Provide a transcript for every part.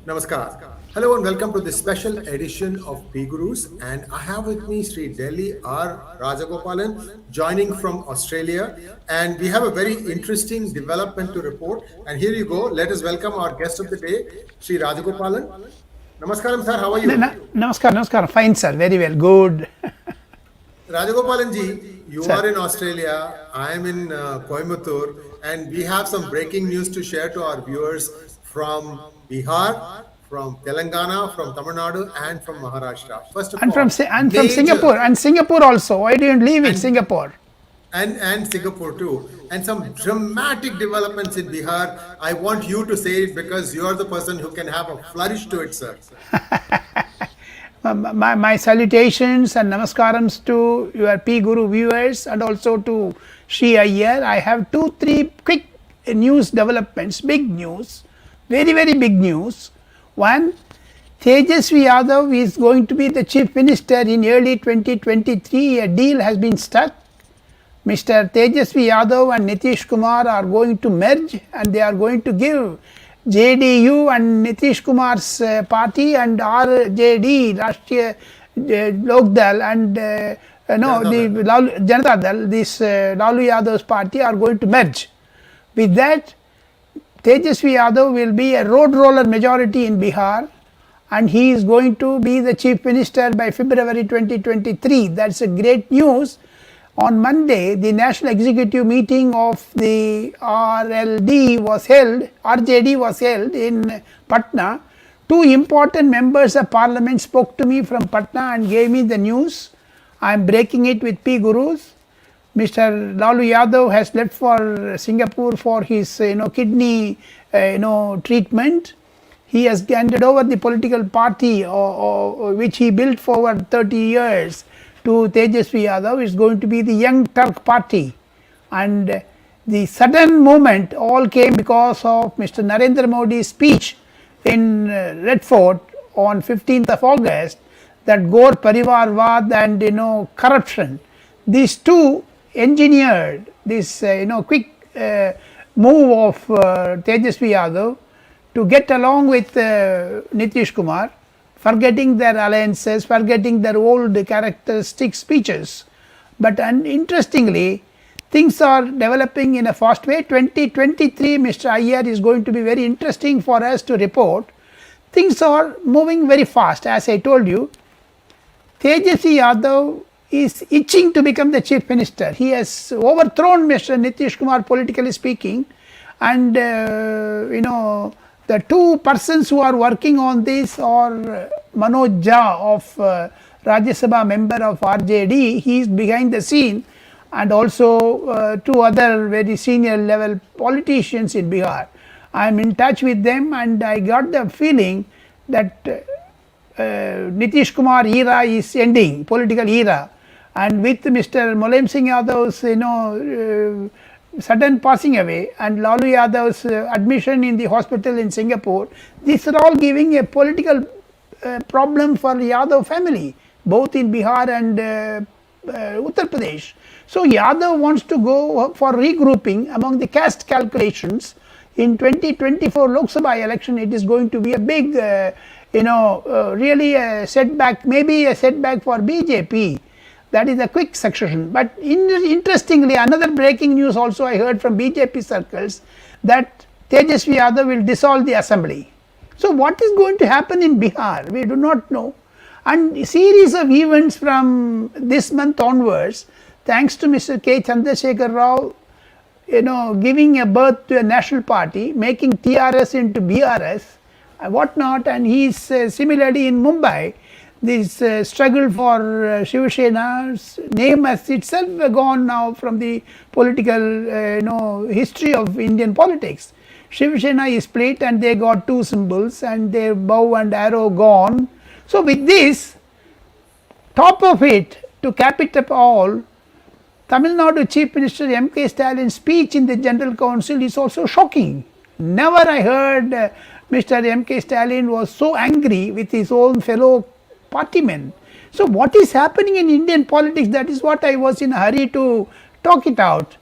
Namaskar. Hello and welcome to this special edition of PGurus. And I have with me Sri Delhi R. Rajagopalan joining from Australia. And we have a very interesting development to report. And here you go. Let us welcome our guest of the day, Sri Rajagopalan. Namaskaram, sir. How are you? Namaskar, namaskar. Fine, sir. Very well. Good. Rajagopalan ji, you are in Australia. I am in Coimbatore. And we have some breaking news to share to our viewers from Bihar, from Telangana, from Tamil Nadu, and from Maharashtra. First of And all, from Singapore. And Singapore also. Why didn't leave it, and Singapore? and Singapore too, and some dramatic developments in Bihar. I want you to say it because you are the person who can have a flourish to it, sir. My salutations and namaskarams to your P Guru viewers and also to Sri Iyer. I have 2-3 quick news developments, big news, very, very big news. One, Tejasvi Yadav is going to be the Chief Minister in early 2023. A deal has been struck. Mr. Tejasvi Yadav and Nitish Kumar are going to merge and they are going to give JDU and Nitish Kumar's party and RJD, Rashtriya Lokdal and Janata Dal, this Lalu Yadav's party are going to merge. With that, Tejasvi Yadav will be a road roller majority in Bihar and he is going to be the Chief Minister by February 2023. That's a great news. On Monday, the National Executive Meeting of the RJD was held in Patna. 2 important members of Parliament spoke to me from Patna and gave me the news. I am breaking it with P Gurus. Mr. Lalu Yadav has left for Singapore for his kidney treatment. He has handed over the political party which he built for over 30 years to Tejasvi Yadav. Is going to be the Young Turk Party, and the sudden movement all came because of Mr. Narendra Modi's speech in Red Fort on 15th of August that Gaur Parivarvad and corruption. These two engineered this quick move of Tejasvi Yadav to get along with Nitish Kumar, forgetting their alliances, forgetting their old characteristic speeches. But interestingly, things are developing in a fast way. 2023, Mr. Iyer, is going to be very interesting for us to report. Things are moving very fast. As I told you, Tejasvi Yadav is itching to become the Chief Minister. He has overthrown Mr. Nitish Kumar politically speaking, and the 2 persons who are working on this are Manoj Jha of Rajya Sabha member of RJD. He is behind the scene, and also 2 other very senior level politicians in Bihar. I am in touch with them and I got the feeling that Nitish Kumar era is ending, political era, and with Mr. Mulayam Singh Yadav's sudden passing away and Lalu Yadav's admission in the hospital in Singapore, these are all giving a political problem for Yadav family, both in Bihar and Uttar Pradesh. So Yadav wants to go for regrouping among the caste calculations. In 2024 Lok Sabha election, it is going to be a big, really a setback, maybe a setback for BJP. That is a quick succession. But interestingly, another breaking news also I heard from BJP circles that Tejasvi Yadav will dissolve the assembly. So what is going to happen in Bihar? We do not know. And a series of events from this month onwards, thanks to Mr. K. Chandrasekhar Rao, giving a birth to a national party, making TRS into BRS, whatnot, and he is similarly in Mumbai. This struggle for 𝙤𝙧𝙤𝘀𝑆 name has itself gone now from the political history of Indian politics. 𝙤𝙧𝙤𝘀 is split and they got 2 symbols and their bow and arrow gone. So with this, top of it, to cap it up all, Tamil Nadu Chief Minister M.K. Stalin's speech in the General Council is also shocking. Never I heard Mr. M.K. Stalin was so angry with his own fellow partymen. So what is happening in Indian politics? That is what I was in a hurry to talk it out.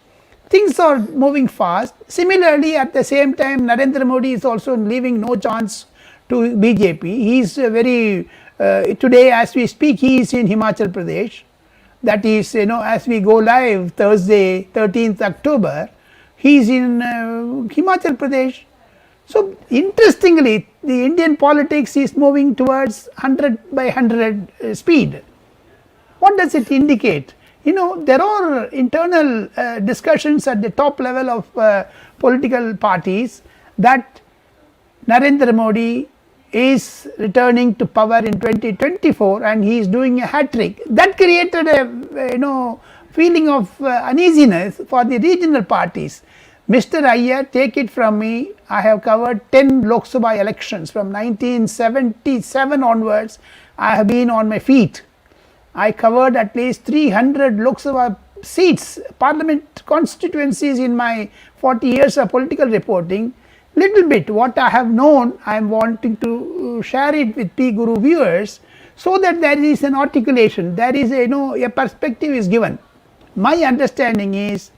Things are moving fast. Similarly, at the same time, Narendra Modi is also leaving no chance to BJP. He is very today as we speak. He is in Himachal Pradesh. That is, as we go live Thursday, 13th October, he is in Himachal Pradesh. So interestingly, the Indian politics is moving towards 100 by 100 speed. What does it indicate? There are internal discussions at the top level of political parties that Narendra Modi is returning to power in 2024 and he is doing a hat trick. That created a feeling of uneasiness for the regional parties. Mr. Iyer, take it from me, I have covered 10 Lok Sabha elections from 1977 onwards. I have been on my feet. I covered at least 300 Lok Sabha seats, parliament constituencies in my 40 years of political reporting. Little bit what I have known, I am wanting to share it with PGuru viewers, so that there is an articulation, there is a perspective is given. My understanding is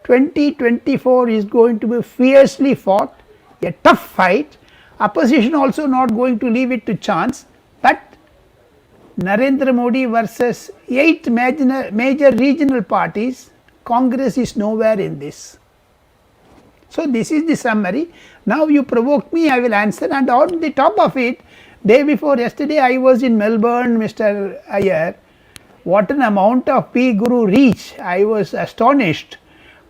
2024 is going to be fiercely fought, a tough fight. Opposition also not going to leave it to chance, but Narendra Modi versus 8 major regional parties, Congress is nowhere in this. So this is the summary. Now you provoked me, I will answer, and on the top of it, day before yesterday I was in Melbourne, Mr. Iyer. What an amount of PGuru reach, I was astonished.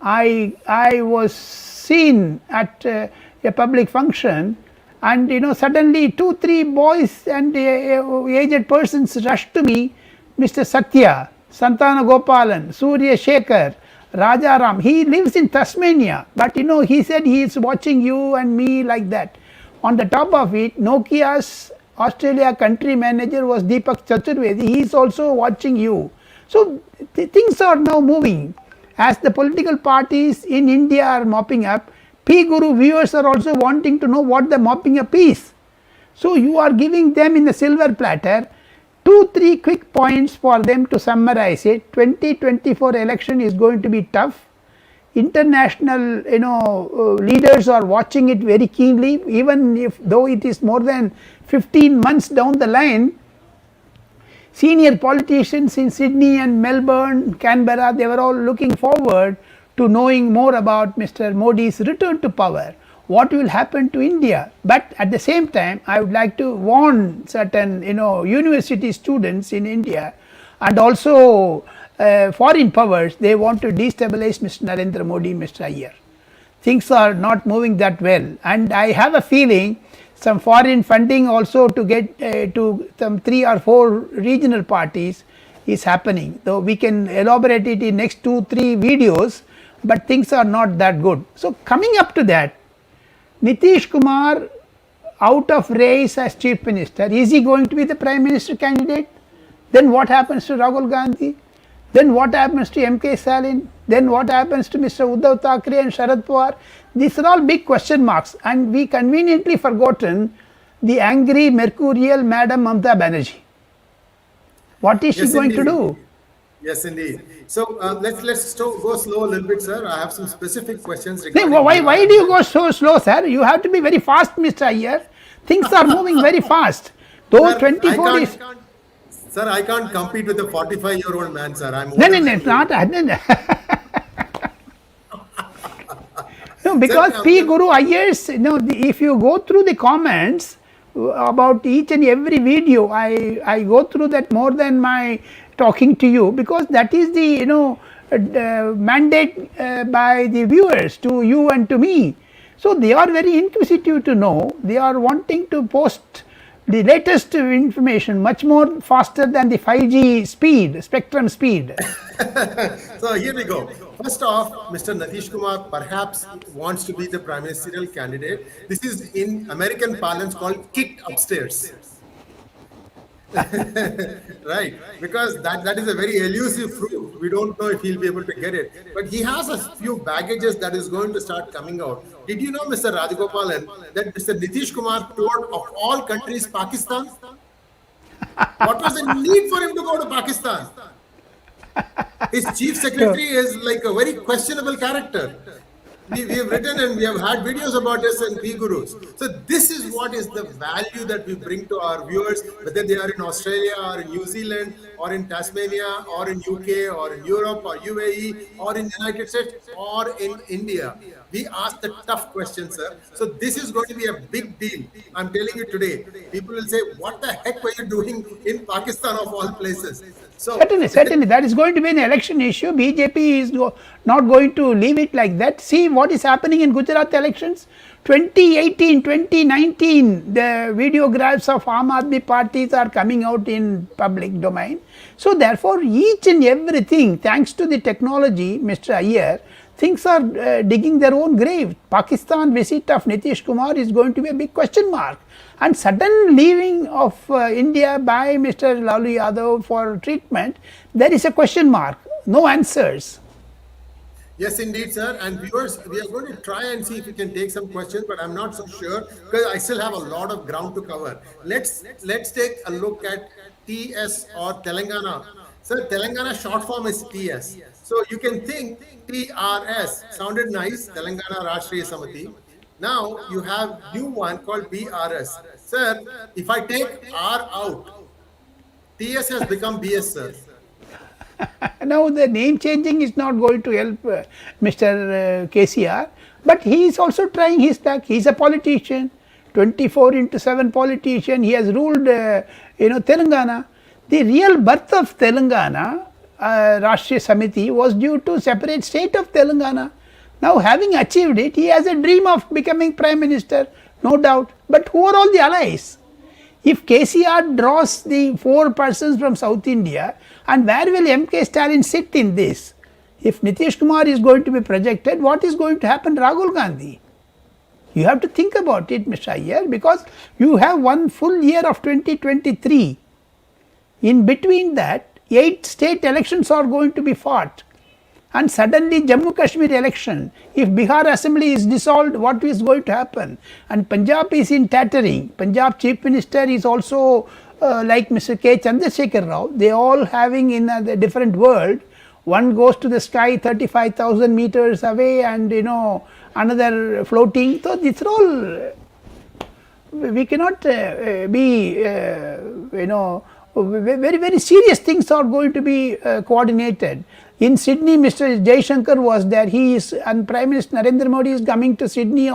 I was seen at a public function, and suddenly 2-3 boys and aged persons rushed to me. Mr. Satya, Rajagopalan, Surya Shekhar, Rajaram, he lives in Tasmania, but he said he is watching you and me like that. On the top of it, Nokia's Australia country manager was 𝗣𝙧𝙤𝘀𝘀, he is also watching you. So things are now moving. As the political parties in India are mopping up, PGuru viewers are also wanting to know what the mopping up is. So you are giving them in a silver platter 2-3 quick points for them to summarize it. 2024 election is going to be tough. International leaders are watching it very keenly, even if though it is more than 15 months down the line. Senior politicians in Sydney and Melbourne, Canberra, they were all looking forward to knowing more about Mr. Modi's return to power, what will happen to India. But at the same time, I would like to warn certain university students in India and also foreign powers, they want to destabilize Mr. Narendra Modi, Mr. Iyer. Things are not moving that well, and I have a feeling some foreign funding also to get to some 3 or 4 regional parties is happening, though we can elaborate it in next 2-3 videos, but things are not that good. So coming up to that, Nitish Kumar out of race as chief minister, is he going to be the prime minister candidate? Then what happens to Rahul Gandhi? Then what happens to M.K. Stalin? Then what happens to Mr. Uddhav Thackeray and Sharad Pawar? These are all big question marks, and we conveniently forgotten the angry mercurial Madam Mamata Banerjee. What is she going to do? Yes, indeed. So let's go slow a little bit, sir. I have some specific questions regarding. Why do you go so slow, sir? You have to be very fast, Mr. Iyer. Things are moving very fast. Though 24 is. Sir, I can't compete with a 45-year-old man, sir. I'm no, it's not. No, because PGuru Iyer's, if you go through the comments about each and every video, I go through that more than my talking to you, because that is the mandate by the viewers to you and to me. So they are very inquisitive to know. They are wanting to post the latest information much more faster than the 5G speed, spectrum speed. So here we go. First off, Mr. Nitish Kumar perhaps wants to be the prime ministerial candidate. This is in American parlance called kicked upstairs. Right, because that is a very elusive fruit. We don't know if he'll be able to get it, but he has a few baggages that is going to start coming out. Did you know, Mr. Rajagopalan, that Mr. Nitish Kumar toured of all countries Pakistan? What was the need for him to go to Pakistan? His chief secretary is like a very questionable character. We have written and we have had videos about this in PGurus. So this is what is the value that we bring to our viewers, whether they are in Australia or in New Zealand or in Tasmania or in UK or in Europe or UAE or in United States or in India. We ask the tough questions, sir. So this is going to be a big deal. I'm telling you today. People will say, what the heck were you doing in Pakistan of all places? So Certainly, certainly, that is going to be an election issue. BJP is not going to leave it like that. See what is happening in Gujarat elections. 2018, 2019, the videographs of Aam Aadmi parties are coming out in public domain. So therefore, each and everything, thanks to the technology, Mr. Iyer, things are digging their own grave. Pakistan visit of Nitish Kumar is going to be a big question mark. And sudden leaving of India by Mr. Lalu Yadav for treatment, there is a question mark, no answers. yes, indeed, sir. And viewers, we are going to try and see if we can take some questions, but I'm not so sure because I still have a lot of ground to cover. Let's take a look at TS or Telangana. Sir, Telangana short form is TS. So you can think TRS sounded nice, Telangana Rashtriya Samiti. Now you have new one called BRS. Sir, if I take R out, TS has become BS, sir. Now the name changing is not going to help Mr. KCR, but he is also trying his luck. He is a politician, 24/7 politician. He has ruled, Telangana. The real birth of Telangana, Rashtriya Samiti, was due to separate state of Telangana. Now having achieved it, he has a dream of becoming Prime Minister, no doubt. But who are all the allies? If KCR draws the 4 persons from South India, and where will MK Stalin sit in this? If Nitish Kumar is going to be projected, what is going to happen to Rahul Gandhi? You have to think about it, Mr. Iyer, because you have one full year of 2023. In between that, 8 state elections are going to be fought. And suddenly Jammu Kashmir election, if Bihar assembly is dissolved, what is going to happen? And Punjab is in tattering. Punjab chief minister is also like Mr. K. Chandrasekhar Rao. They all having in a different world. One goes to the sky 35,000 meters away and another floating. So these are all, we cannot be, very, very serious things are going to be coordinated. In Sydney, Mr. Jaishankar was there. He is, and Prime Minister Narendra Modi is coming to Sydney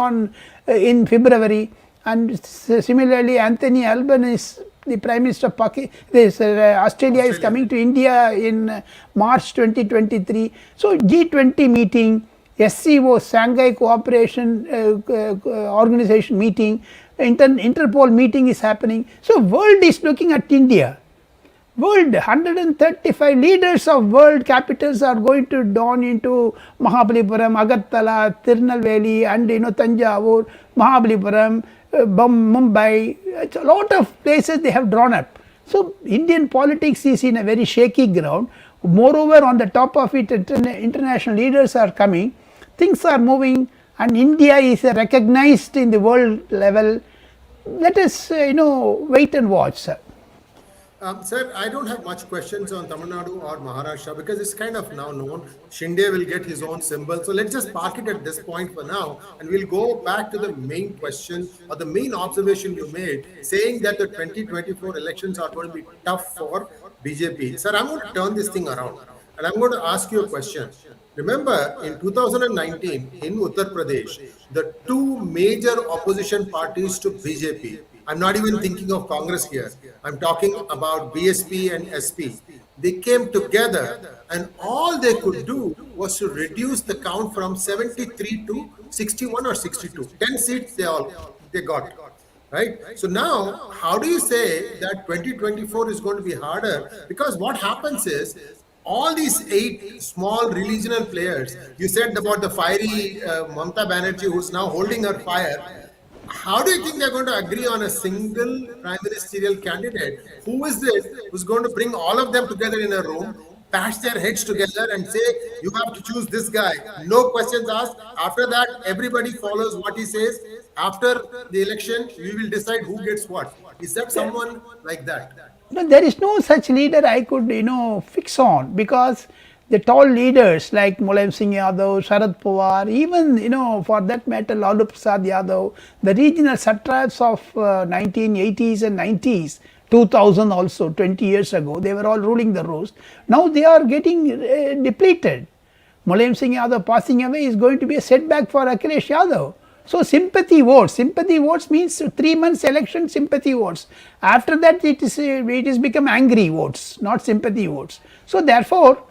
in February. And similarly, Anthony Albanese, the Prime Minister of Australia is coming to India in March 2023. So G20 meeting, SCO, Shanghai Cooperation Organization meeting, Interpol meeting is happening. So world is looking at India. World, 135 leaders of world capitals are going to dawn into Mahabalipuram, Agartala, Tirunelveli and Tanjavur, Mahabalipuram, Mumbai. It's a lot of places they have drawn up. So Indian politics is in a very shaky ground. Moreover, on the top of it, international leaders are coming. Things are moving and India is recognized in the world level. Let us, wait and watch, sir. Sir, I don't have much questions on Tamil Nadu or Maharashtra because it's kind of now known. Shinde will get his own symbol. So let's just park it at this point for now and we'll go back to the main question or the main observation you made, saying that the 2024 elections are going to be tough for BJP. Sir, I'm going to turn this thing around and I'm going to ask you a question. Remember, in 2019 in Uttar Pradesh, the 2 major opposition parties to BJP, I'm not even thinking of Congress here. I'm talking about BSP and SP. They came together and all they could do was to reduce the count from 73 to 61 or 62. 10 seats they got. Right? So now, how do you say that 2024 is going to be harder? Because what happens is, all these 8 small regional players, you said about the fiery Mamata Banerjee who's now holding her fire. How do you think they're going to agree on a single prime ministerial candidate? Who is it who's going to bring all of them together in a room, bash their heads together and say, you have to choose this guy? No questions asked. After that, everybody follows what he says. After the election, we will decide who gets what. Is that someone like that? No, there is no such leader I could, fix on because the tall leaders like Mulayam Singh Yadav, Sharad Pawar, even for that matter Lalu Prasad Yadav, the regional satraps of 1980s and 90s, 2000 also, 20 years ago, they were all ruling the roost. Now they are getting depleted. Mulayam Singh Yadav passing away is going to be a setback for Akhilesh Yadav. So sympathy votes means 3 months election sympathy votes. After that it is become angry votes, not sympathy votes. So therefore,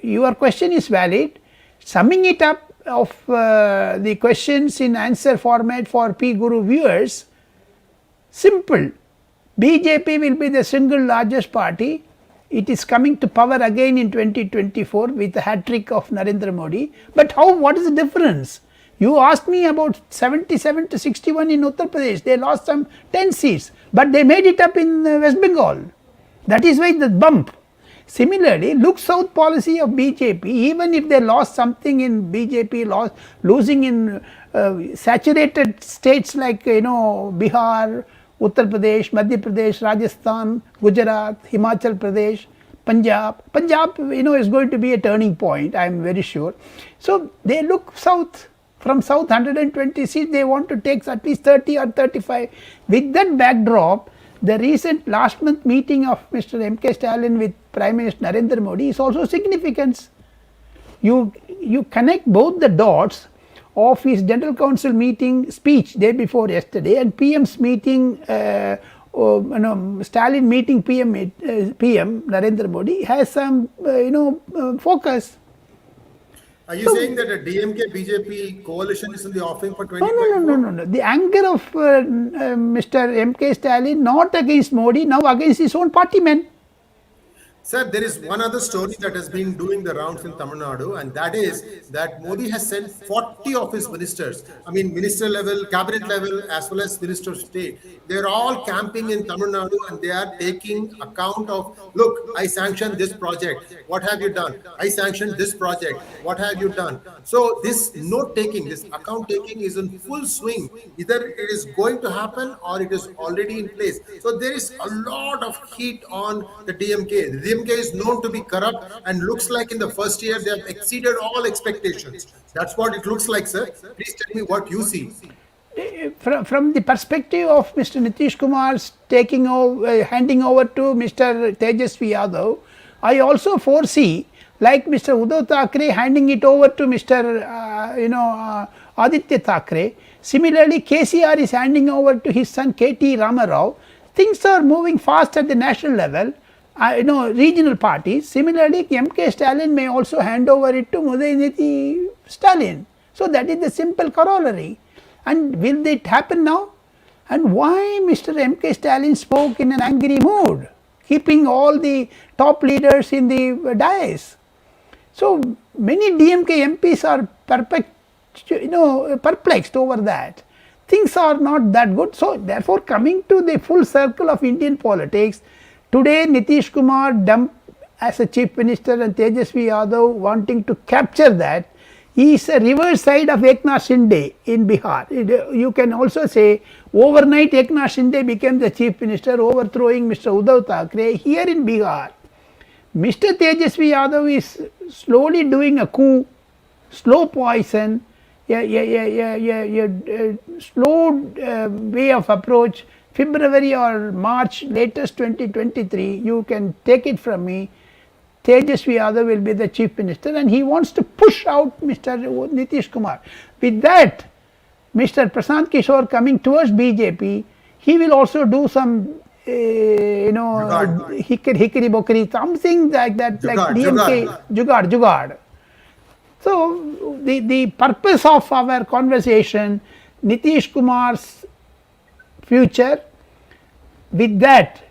your question is valid. Summing it up of the questions in answer format for PGuru viewers, simple. BJP will be the single largest party. It is coming to power again in 2024 with the hat trick of Narendra Modi. But what is the difference? You asked me about 77 to 61 in Uttar Pradesh. They lost some 10 seats, but they made it up in West Bengal. That is why the bump. Similarly, look south policy of BJP, even if they lost something in BJP, losing in saturated states like Bihar, Uttar Pradesh, Madhya Pradesh, Rajasthan, Gujarat, Himachal Pradesh, Punjab. Punjab is going to be a turning point, I am very sure. So they look south. From south 120 seats, they want to take at least 30 or 35. With that backdrop, the recent last month meeting of Mr. M.K. Stalin with Prime Minister Narendra Modi is also significant. You connect both the dots of his General Council meeting speech day before yesterday and PM's meeting, Stalin meeting PM Narendra Modi has some focus. Are you saying that a DMK BJP coalition is in the offing for 2024? No. The anger of Mr. M.K. Stalin not against Modi, now against his own party men. Sir, there is one other story that has been doing the rounds in Tamil Nadu, and that is that Modi has sent 40 of his ministers, minister level, cabinet level, as well as minister of state. They're all camping in Tamil Nadu and they are taking account of, look, I sanctioned this project. What have you done? I sanctioned this project. What have you done? So this note taking, this account taking is in full swing. Either it is going to happen or it is already in place. So there is a lot of heat on the DMK. The DMK is known to be corrupt and looks like in the first year they have exceeded all expectations. That's what it looks like, sir. Please tell me what you see. From the perspective of Mr. Nitish Kumar's handing over to Mr. Tejasvi Yadav, I also foresee, like Mr. Uddhav Thackeray handing it over to Mr. Aditya Thackeray, similarly KCR is handing over to his son KT Ramarao. Things are moving fast at the national level. Regional parties. Similarly, M.K. Stalin may also hand over it to Mudayiniti Stalin. So that is the simple corollary. And will it happen now? And why Mr. M.K. Stalin spoke in an angry mood, keeping all the top leaders in the dais? So many DMK MPs are perplexed over that. Things are not that good. So therefore, coming to the full circle of Indian politics, today Nitish Kumar dumped as a chief minister and Tejasvi Yadav wanting to capture that. He is a reverse side of 𝙒𝙗𝙗 Shinde in Bihar. You can also say overnight 𝙒𝙗𝙗 Shinde became the chief minister, overthrowing Mr. Uddhav Thackeray. Here in Bihar, Mr. Tejasvi Yadav is slowly doing a coup, slow poison, slow way of approach. February or March latest 2023, you can take it from me, Tejasvi Yadav will be the chief minister and he wants to push out Mr. Nitish Kumar. With that, Mr. Prashant Kishore coming towards BJP, he will also do some hikari bokari, something like that, like DMK, jugad. So the purpose of our conversation, Nitish Kumar's future, with that,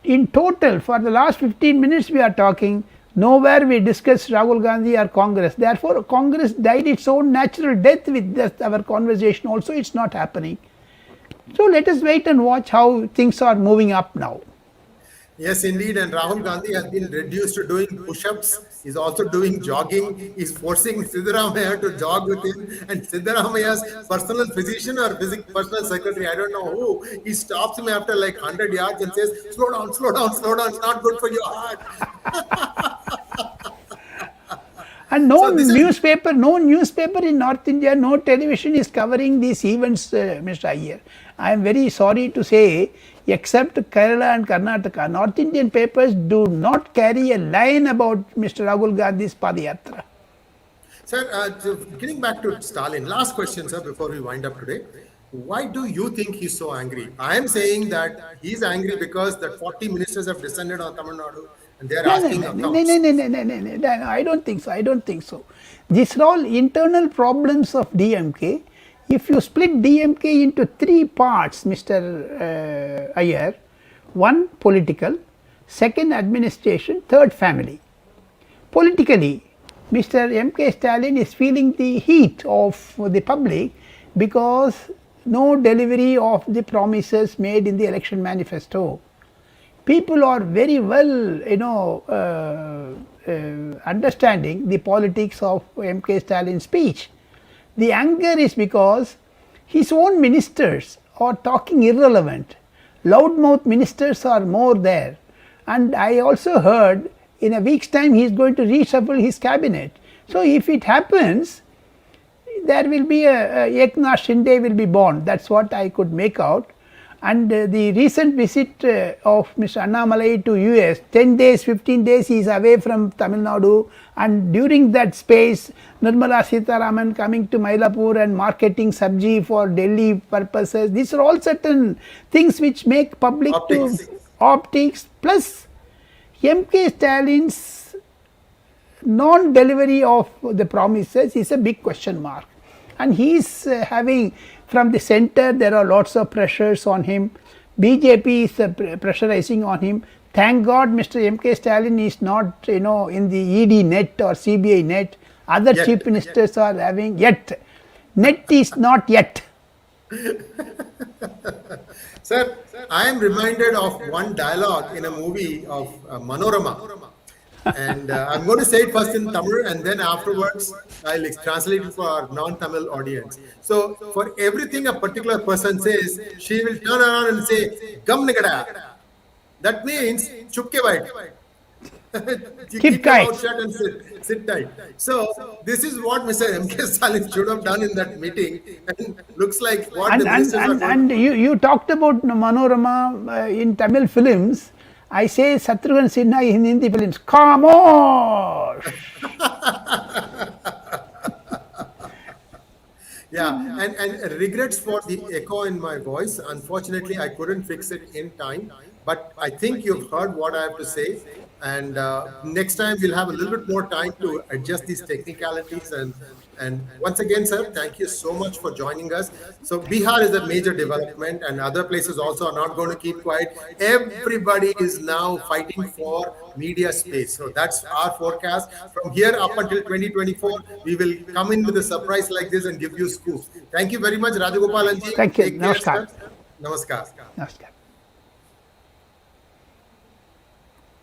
in total for the last 15 minutes we are talking, nowhere we discuss Rahul Gandhi or Congress. Therefore, Congress died its own natural death with our conversation also, it's not happening. So let us wait and watch how things are moving up now. Yes, indeed. And Rahul Gandhi has been reduced to doing push-ups. He's also doing jogging. He's forcing Siddaramaiah to jog with him. And Siddaramaiah's personal physician or personal secretary, I don't know who, he stops him after like 100 yards and says, slow down, slow down, slow down. It's not good for your heart. And no newspaper in North India, no television is covering these events, Mr. Iyer. I am very sorry to say, except Kerala and Karnataka, North Indian papers do not carry a line about Mr. Rahul Gandhi's Padayatra. Sir, getting back to Stalin, last question, sir, before we wind up today. Why do you think he's so angry? I am saying that he's angry because that 40 ministers have descended on Tamil Nadu and they are asking accounts. No, I don't think so. I don't think so. These are all internal problems of DMK. If you split DMK into three parts, Mr. Iyer, one political, second administration, third family. Politically, Mr. M.K. Stalin is feeling the heat of the public because no delivery of the promises made in the election manifesto. People are very well, understanding the politics of M.K. Stalin's speech. The anger is because his own ministers are talking irrelevant. Loudmouth ministers are more there. And I also heard in a week's time he is going to reshuffle his cabinet. So if it happens, there will be 𝙒𝙧𝙤𝙪𝙥𝙥 will be born. That's what I could make out. And the recent visit of Mr. Annamalai to US, 10 days, 15 days he is away from Tamil Nadu, and during that space Nirmala Sitharaman coming to Mylapore and marketing sabji for Delhi purposes. These are all certain things which make public optics plus M.K. Stalin's non-delivery of the promises is a big question mark. And he is having, from the center there are lots of pressures on him. BJP is pressurizing on him. Thank God Mr. M.K. Stalin is not in the ED net or CBI net. Other chief ministers are having yet. Net is not yet. Sir, I am reminded of one dialogue in a movie of Manorama. And I'm going to say it first in Tamil and then afterwards I'll translate it for our non-Tamil audience. So, for everything a particular person says, she will turn around and say, Gam nigada. That means, chupke bait. Keep tight. Your mouth shut and sit tight. So, this is what Mr. M.K. Stalin should have done in that meeting. And looks like what the ministers are doing. And you talked about Manorama in Tamil films. I say Shatrughan Sinha in Hindi films. Come on! Yeah, and regrets for the echo in my voice. Unfortunately, I couldn't fix it in time. But I think you've heard what I have to say. And next time we'll have a little bit more time to adjust these technicalities. And once again, sir, thank you so much for joining us. So Bihar is a major development and other places also are not going to keep quiet. Everybody is now fighting for media space. So that's our forecast. From here up until 2024, we will come in with a surprise like this and give you scoops. Thank you very much, Rajagopalan ji. Thank you. Take care, Namaskar. sir. Namaskar. Namaskar.